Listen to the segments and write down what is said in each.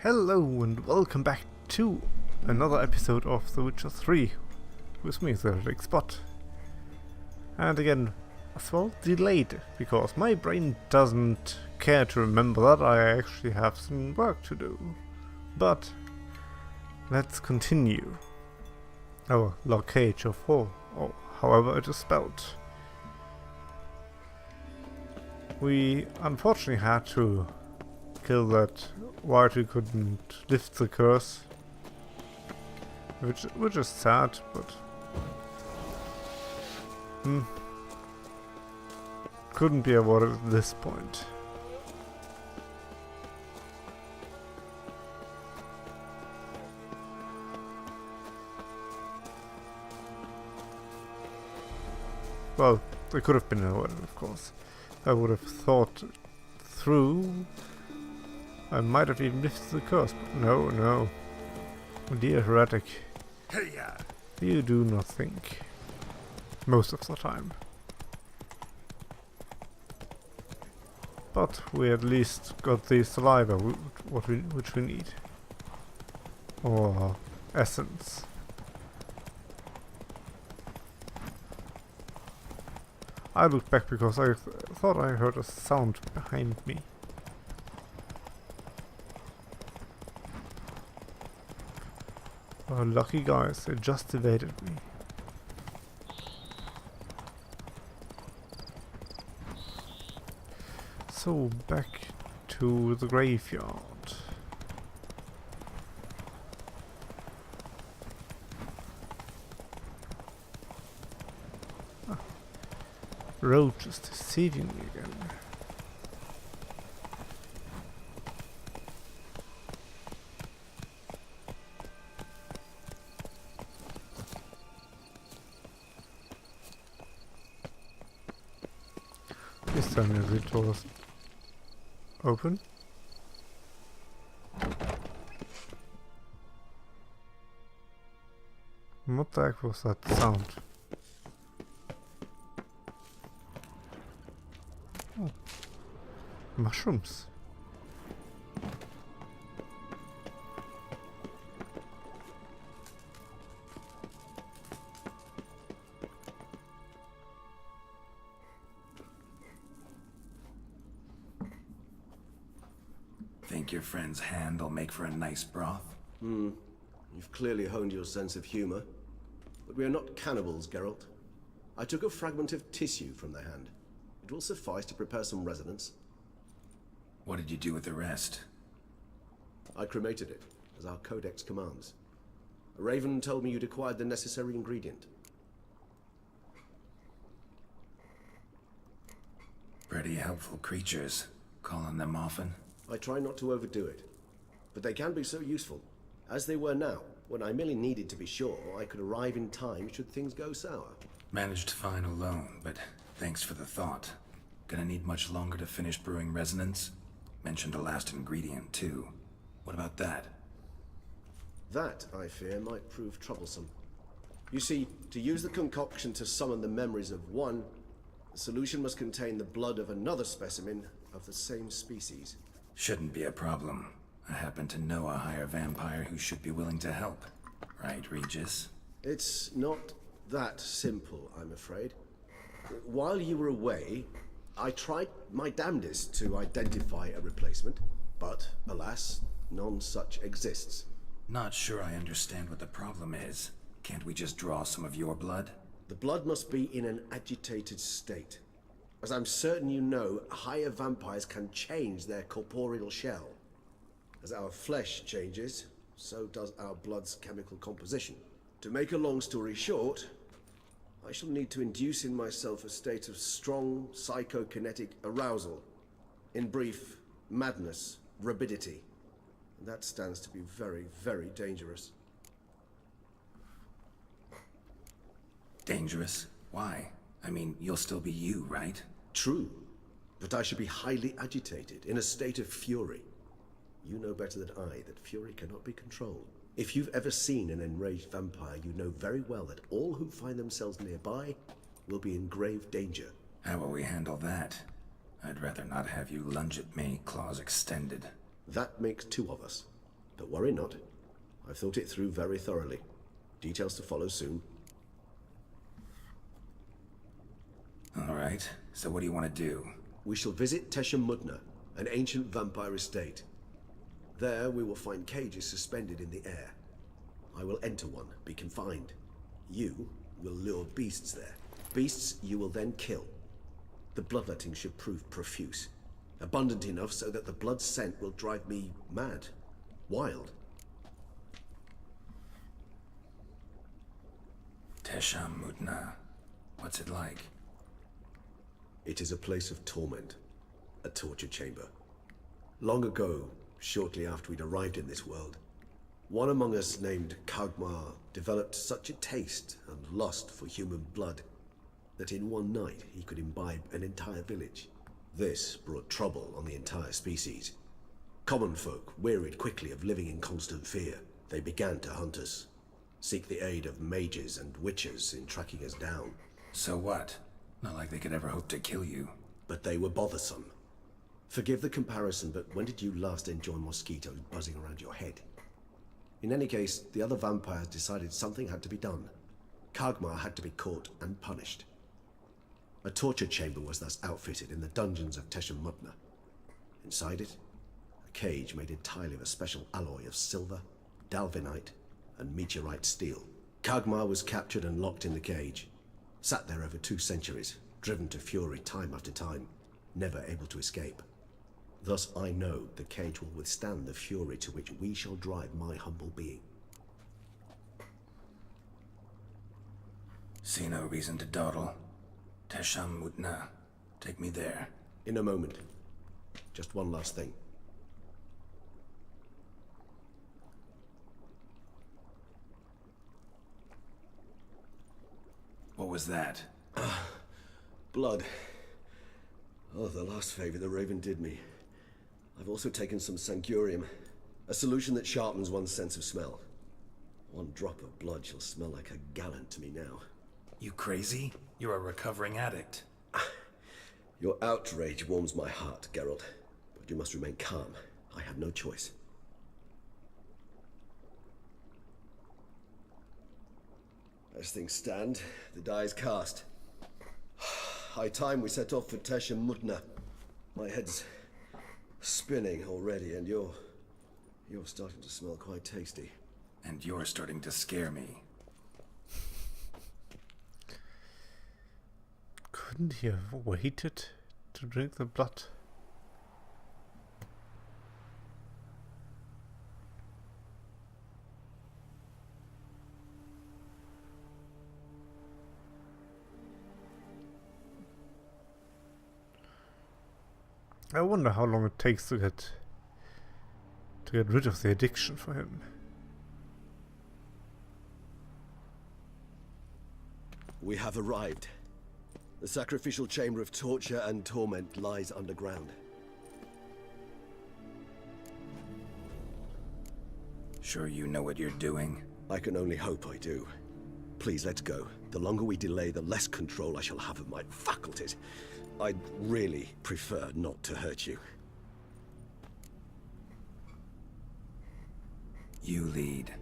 Hello and welcome back to another episode of The Witcher 3 with me, TheHereticSpot. And again, as well, delayed, because my brain doesn't care to remember that I actually have some work to do. But let's continue. Our Locage of War, or however it is spelled. We unfortunately had to kill that wight who couldn't lift the curse, which is sad, but couldn't be avoided at this point. Well, they could have been avoided, of course. I would have thought through. I might have even lifted the curse, but no. Dear heretic, you do not think. Most of the time. But we at least got the saliva, which we need. Or essence. I looked back because I thought I heard a sound behind me. Oh, lucky guys, they just evaded me. So, back to the graveyard. Road just deceiving me again. Please tell me the door was open. What the heck was that sound? Oh. Mushrooms. Think your friend's hand will make for a nice broth? You've clearly honed your sense of humor. But we are not cannibals, Geralt. I took a fragment of tissue from the hand. It will suffice to prepare some resonance. What did you do with the rest? I cremated it, as our codex commands. A raven told me you'd acquired the necessary ingredient. Pretty helpful creatures. Call on them often? I try not to overdo it. But they can be so useful, as they were now, when I merely needed to be sure I could arrive in time should things go sour. Managed fine alone, but thanks for the thought. Gonna need much longer to finish brewing resonance? Mentioned a last ingredient, too. What about that? That, I fear, might prove troublesome. You see, to use the concoction to summon the memories of one, the solution must contain the blood of another specimen of the same species. Shouldn't be a problem. I happen to know a higher vampire who should be willing to help. Right, Regis? It's not that simple, I'm afraid. While you were away, I tried my damnedest to identify a replacement, but alas, none such exists. Not sure I understand what the problem is. Can't we just draw some of your blood? The blood must be in an agitated state. As I'm certain you know, higher vampires can change their corporeal shell. As our flesh changes, so does our blood's chemical composition. To make a long story short, I shall need to induce in myself a state of strong psychokinetic arousal. In brief, madness, rabidity. And that stands to be very, very dangerous. Dangerous? Why? I mean, you'll still be you, right? True, but I should be highly agitated, in a state of fury. You know better than I that fury cannot be controlled. If you've ever seen an enraged vampire, you know very well that all who find themselves nearby will be in grave danger. How will we handle that? I'd rather not have you lunge at me, claws extended. That makes two of us. But worry not. I've thought it through very thoroughly. Details to follow soon. Alright, so what do you want to do? We shall visit Teşemmütne, an ancient vampire estate. There we will find cages suspended in the air. I will enter one, be confined. You will lure beasts there. Beasts you will then kill. The bloodletting should prove profuse. Abundant enough so that the blood scent will drive me mad. Wild. Teşemmütne. What's it like? It is a place of torment. A torture chamber. Long ago, shortly after we'd arrived in this world, one among us named Kagmar developed such a taste and lust for human blood that in one night he could imbibe an entire village. This brought trouble on the entire species. Common folk wearied quickly of living in constant fear. They began to hunt us, seek the aid of mages and witches in tracking us down. So what? Not like they could ever hope to kill you. But they were bothersome. Forgive the comparison, but when did you last enjoy mosquitoes buzzing around your head? In any case, the other vampires decided something had to be done. Kagmar had to be caught and punished. A torture chamber was thus outfitted in the dungeons of Teşemmütne. Inside it, a cage made entirely of a special alloy of silver, dalvinite, and meteorite steel. Kagmar was captured and locked in the cage. Sat there over 2 centuries, driven to fury time after time, never able to escape. Thus I know the cage will withstand the fury to which we shall drive my humble being. See no reason to dawdle. Teşemmütne. Take me there. In a moment. Just one last thing. What was that? Blood. Oh, the last favor the Raven did me. I've also taken some Sangurium, a solution that sharpens one's sense of smell. One drop of blood shall smell like a gallon to me now. You crazy? You're a recovering addict. Your outrage warms my heart, Geralt. But you must remain calm. I have no choice. As things stand, the die is cast. High time we set off for Teşemmütne. My head's spinning already, and you're starting to smell quite tasty. And you're starting to scare me. Couldn't he have waited to drink the blood? I wonder how long it takes to get rid of the addiction for him. We have arrived. The sacrificial chamber of torture and torment lies underground. Sure you know what you're doing? I can only hope I do. Please, let's go. The longer we delay, the less control I shall have of my faculties. I'd really prefer not to hurt you. You lead.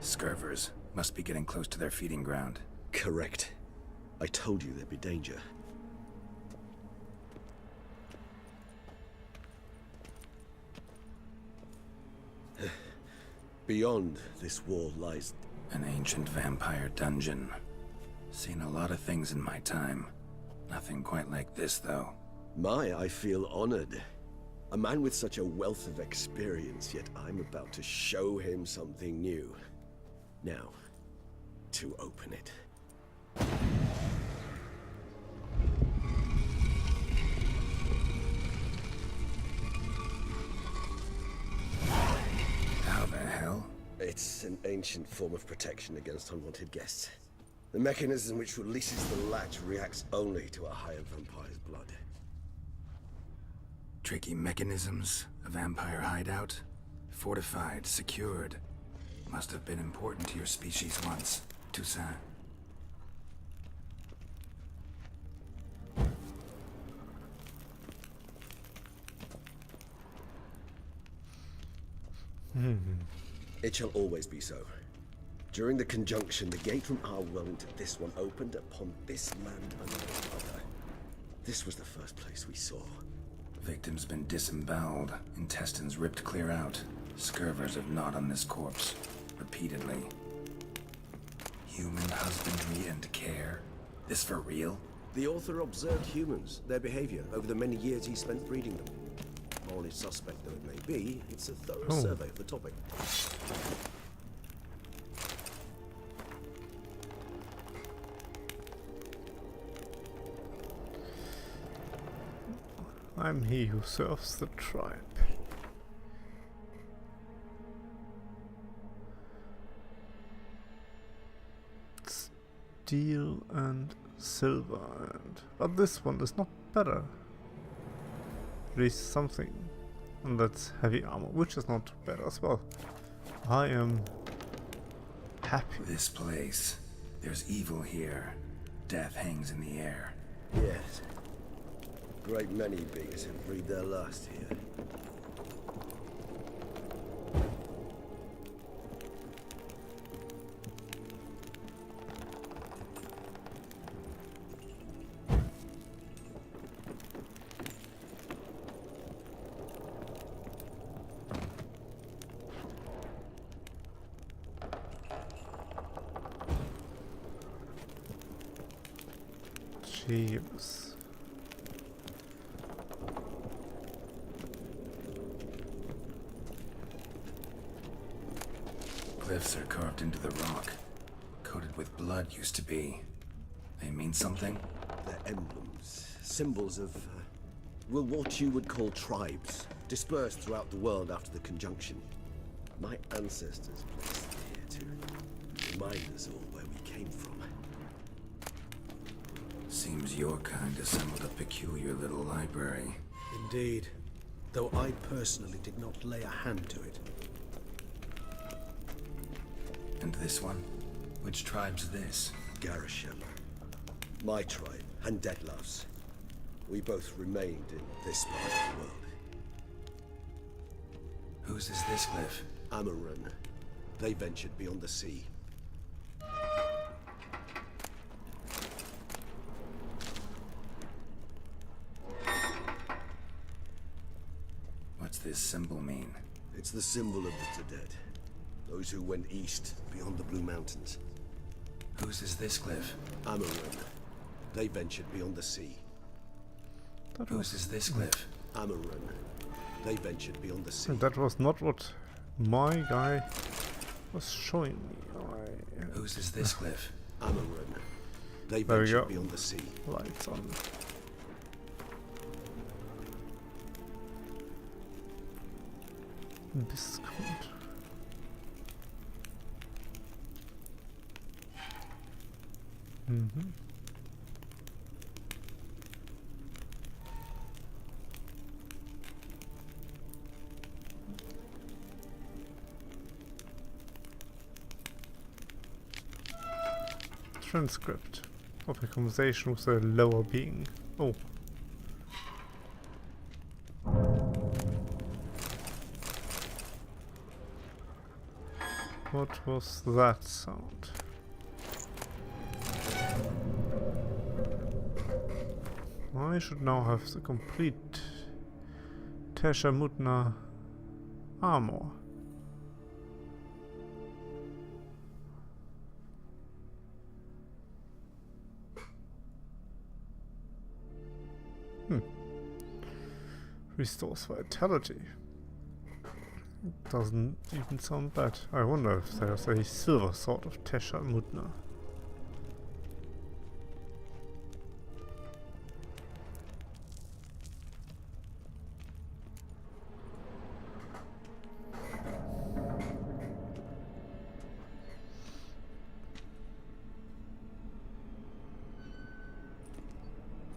Scurvers must be getting close to their feeding ground. Correct. I told you there'd be danger. Beyond this wall lies... An ancient vampire dungeon. Seen a lot of things in my time. Nothing quite like this, though. I feel honored. A man with such a wealth of experience, yet I'm about to show him something new. Now, to open it. How the hell? It's an ancient form of protection against unwanted guests. The mechanism which releases the latch reacts only to a higher vampire's blood. Tricky mechanisms, a vampire hideout, fortified, secured. Must have been important to your species once, Toussaint. It shall always be so. During the conjunction, the gate from our world into this one opened upon this land and no other. This was the first place we saw. Victim's been disemboweled, intestines ripped clear out. Scurvers have gnawed on this corpse, repeatedly. Human husbandry and care? This for real? The author observed humans, their behavior, over the many years he spent breeding them. Morally suspect though it may be, it's a thorough survey of the topic. I'm he who serves the tribe. Steel and silver, but this one is not better. There is something, and that's heavy armor, which is not better as well. I am happy. This place. There's evil here. Death hangs in the air. Yes. Great many beings have breathed their last here. Jeeves. Cliffs are carved into the rock. Coated with blood used to be. They mean something? They're emblems, symbols of, well, what you would call tribes, dispersed throughout the world after the conjunction. My ancestors placed them here to remind us all where we came from. Seems your kind assembled a peculiar little library. Indeed, though I personally did not lay a hand to it. And this one? Which tribe's this? Garisham. My tribe, and Deadloves. We both remained in this part of the world. Whose is this cliff? Amaran. They ventured beyond the sea. What's this symbol mean? It's the symbol of the dead. Those who went east, beyond the Blue Mountains. Whose is this cliff? Amaran. They ventured beyond the sea. Whose is this cliff? Amaran. They ventured beyond the sea. That was not what my guy was showing me. Whose is this cliff? Amaran. They There we ventured go. beyond the sea. Lights on. Discount. Transcript of a conversation with a lower being. Oh. What was that sound? I should now have the complete Teshamutna armor. Restores vitality. Doesn't even sound bad. I wonder if there's a silver sword of Teshamutna.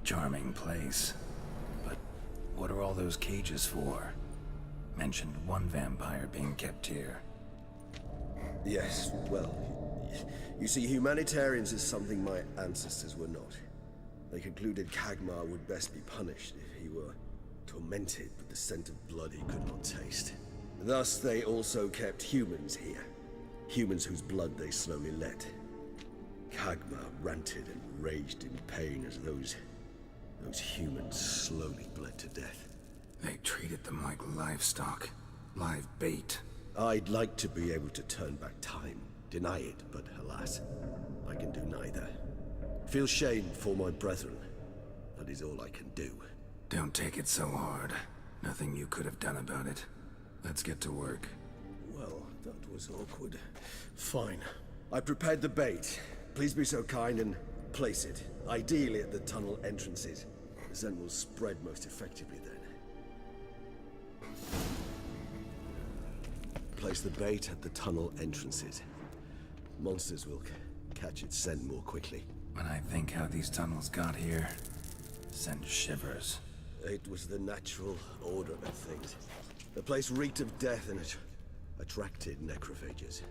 Charming place. But what are all those cages for? Mentioned one vampire being kept here. Yes, well, you see, humanitarians is something my ancestors were not. They concluded Kagmar would best be punished if he were tormented with the scent of blood he could not taste. Thus, they also kept humans here. Humans whose blood they slowly let. Kagmar ranted and raged in pain as those humans slowly bled to death. They treated them like livestock. Live bait. I'd like to be able to turn back time, deny it, but alas, I can do neither. Feel shame for my brethren. That is all I can do. Don't take it so hard. Nothing you could have done about it. Let's get to work. Well, that was awkward. Fine. I prepared the bait. Please be so kind and place it, ideally at the tunnel entrances. The scent will spread most effectively then. Place the bait at the tunnel entrances. Monsters will catch its scent more quickly. When I think how these tunnels got here, send shivers. It was the natural order of things. The place reeked of death and it attracted necrophages.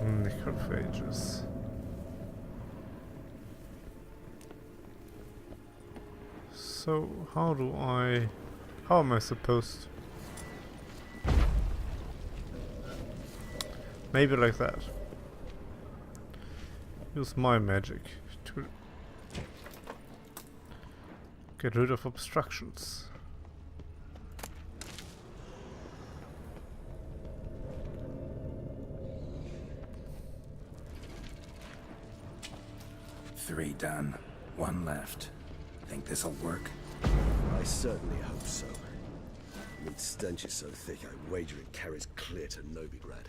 Necrophages. So, how am I supposed? Maybe like that. Use my magic to get rid of obstructions. Three done. One left. Think this'll work? I certainly hope so. Its stench is so thick, I wager it carries clear to Novigrad.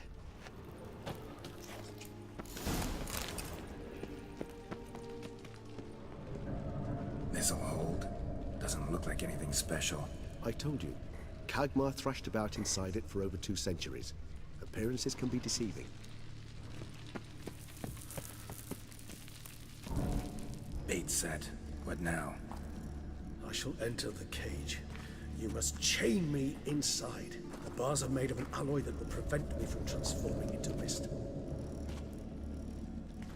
This'll hold. Doesn't look like anything special. I told you, Kagmar thrashed about inside it for over 2 centuries. Appearances can be deceiving. Bait set. What now? I shall enter the cage. You must chain me inside. The bars are made of an alloy that will prevent me from transforming into mist.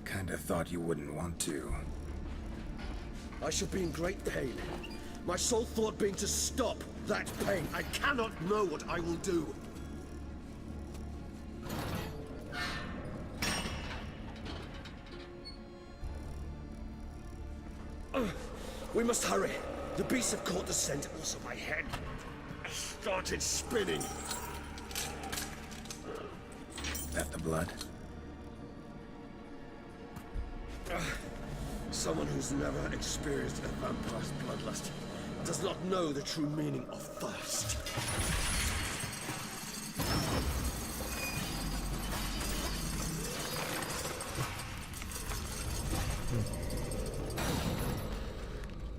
Kinda thought you wouldn't want to. I shall be in great pain. My sole thought being to stop that pain. I cannot know what I will do. We must hurry. The beasts have caught the scent. Also, my head started spinning. That the blood? Someone who's never experienced a vampire's bloodlust does not know the true meaning of thirst.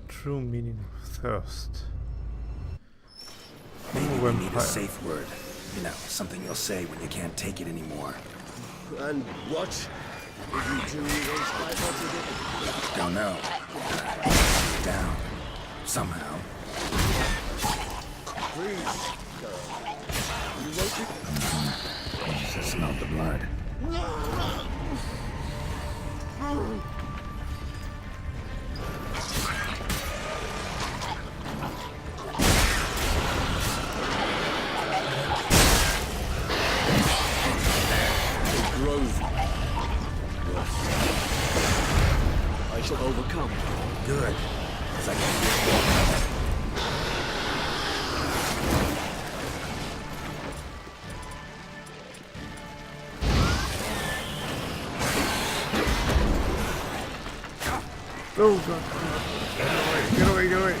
True meaning of thirst. Maybe we need a safe word. You know, something you'll say when you can't take it anymore. And what? Did you do those five? Don't know. Down. Somehow. Please, Geralt. You wrote it? I smelled the blood. I shall overcome. Good. It's like I feel Oh god. Get away, get away.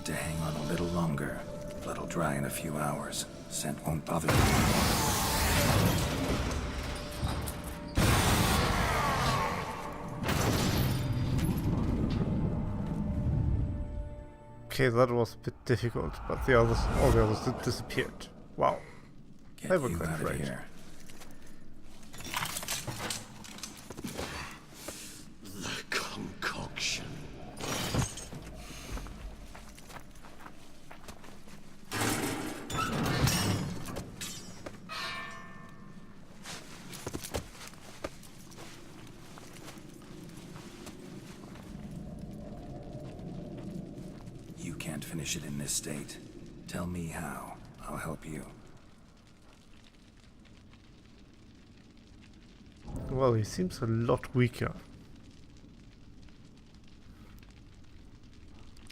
need to hang on a little longer. Blood'll dry in a few hours. Scent won't bother you anymore. Okay, that was a bit difficult, but the others, all the others disappeared. Wow. Get They were you quite out of great. here. The concoction. You can't finish it in this state. Tell me how. I'll help you. Well, he seems a lot weaker.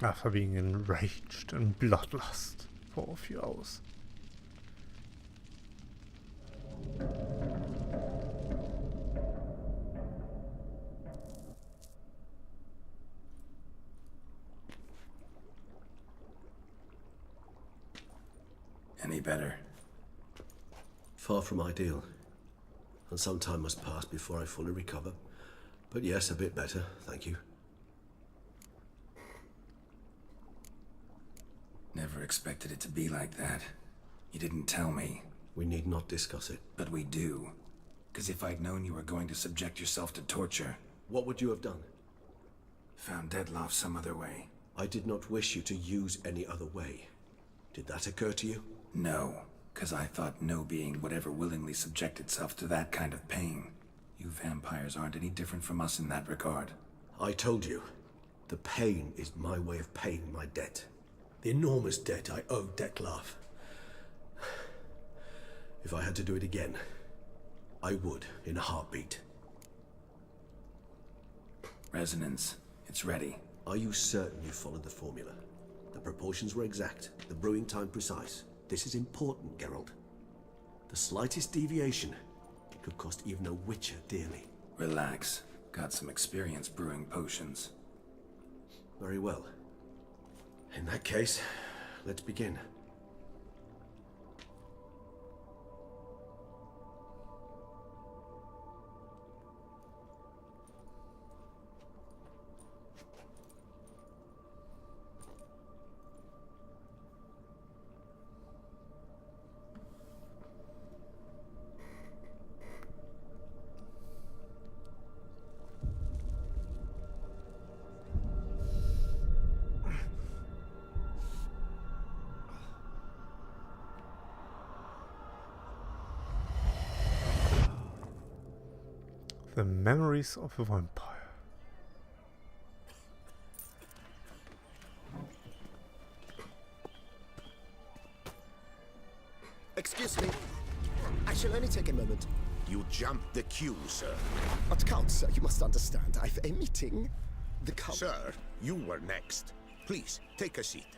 After being enraged and bloodlust for a few hours. Any better? Far from ideal. And some time must pass before I fully recover. But yes, a bit better, thank you. Never expected it to be like that. You didn't tell me. We need not discuss it. But we do. Because if I'd known you were going to subject yourself to torture... What would you have done? Found Dettlaff some other way. I did not wish you to use any other way. Did that occur to you? No, because I thought no being would ever willingly subject itself to that kind of pain. You vampires aren't any different from us in that regard. I told you, the pain is my way of paying my debt. The enormous debt I owe Dettlaff. If I had to do it again, I would, in a heartbeat. Resonance. It's ready. Are you certain you followed the formula? The proportions were exact, the brewing time precise. This is important, Geralt. The slightest deviation could cost even a witcher dearly. Relax. Got some experience brewing potions. Very well. In that case, let's begin. The memories of a vampire. Excuse me. I shall only take a moment. You jumped the queue, sir. But Count, sir, you must understand. I've a meeting. The Count... Sir, you were next. Please, take a seat.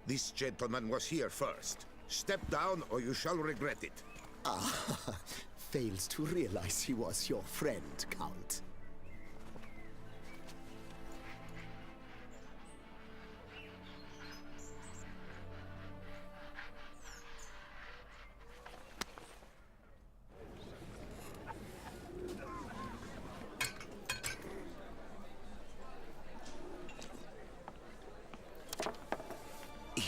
This gentleman was here first. Step down or you shall regret it. Ah, fails to realize he was your friend, Count.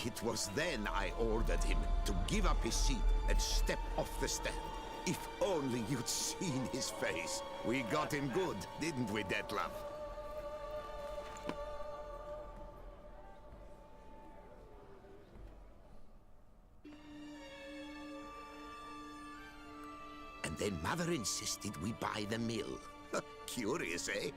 It was then I ordered him to give up his seat and step off the stand. If only you'd seen his face. We got him good, didn't we, Dettlaff? And then Mother insisted we buy the mill. Curious, eh?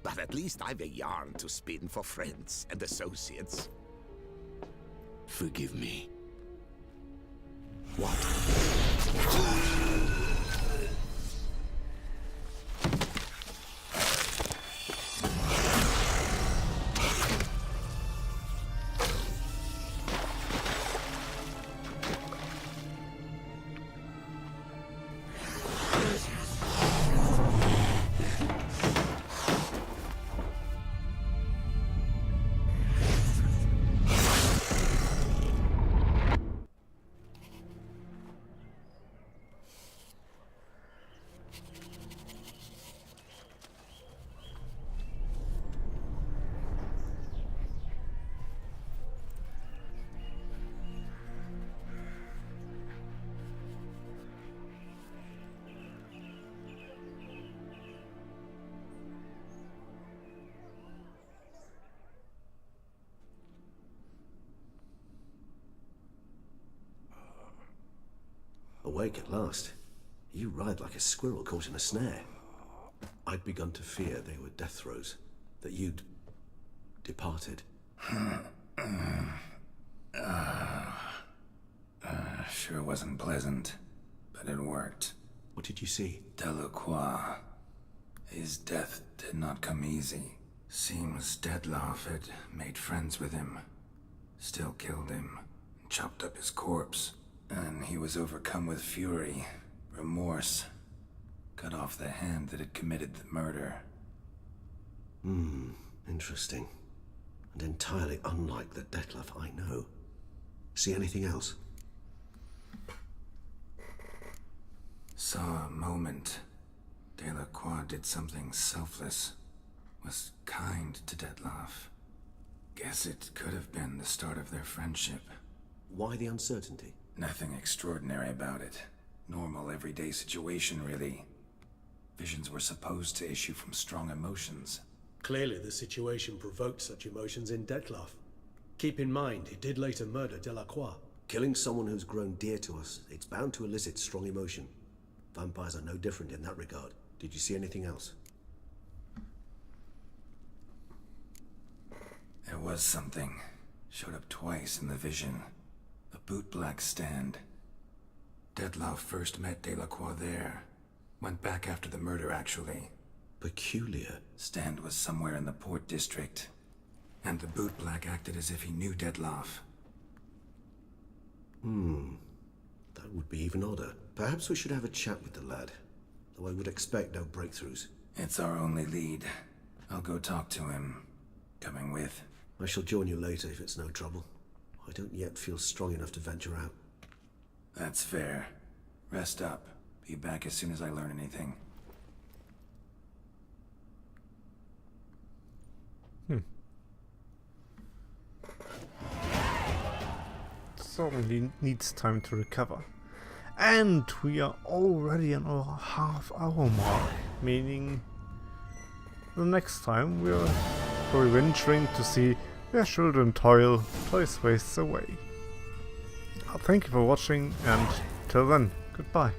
But at least I've a yarn to spin for friends and associates. Forgive me. What? Awake at last. You writhe like a squirrel caught in a snare. I'd begun to fear they were death throes, that you'd departed. Sure wasn't pleasant, but it worked. What did you see? Delacroix. His death did not come easy. Seems Dettlaff had made friends with him, still killed him, chopped up his corpse, and he was overcome with fury, remorse, cut off the hand that had committed the murder. Interesting. And entirely unlike the Dettlaff I know. See anything else? Saw a moment. Delacroix did something selfless. Was kind to Dettlaff. Guess it could have been the start of their friendship. Why the uncertainty? Nothing extraordinary about it. Normal, everyday situation, really. Visions were supposed to issue from strong emotions. Clearly the situation provoked such emotions in Dettlaff. Keep in mind, he did later murder Delacroix. Killing someone who's grown dear to us, it's bound to elicit strong emotion. Vampires are no different in that regard. Did you see anything else? There was something. Showed up twice in the vision. A bootblack stand. Dettlaff first met Delacroix there. Went back after the murder, actually. Peculiar. Stand was somewhere in the port district. And the bootblack acted as if he knew Dettlaff. That would be even odder. Perhaps we should have a chat with the lad. Though I would expect no breakthroughs. It's our only lead. I'll go talk to him. Coming with? I shall join you later if it's no trouble. I don't yet feel strong enough to venture out. That's fair. Rest up. Be back as soon as I learn anything. Certainly needs time to recover. And we are already on our half-hour mark, meaning the next time we are probably venturing to see where children toil twice wastes away. Thank you for watching, and till then, goodbye.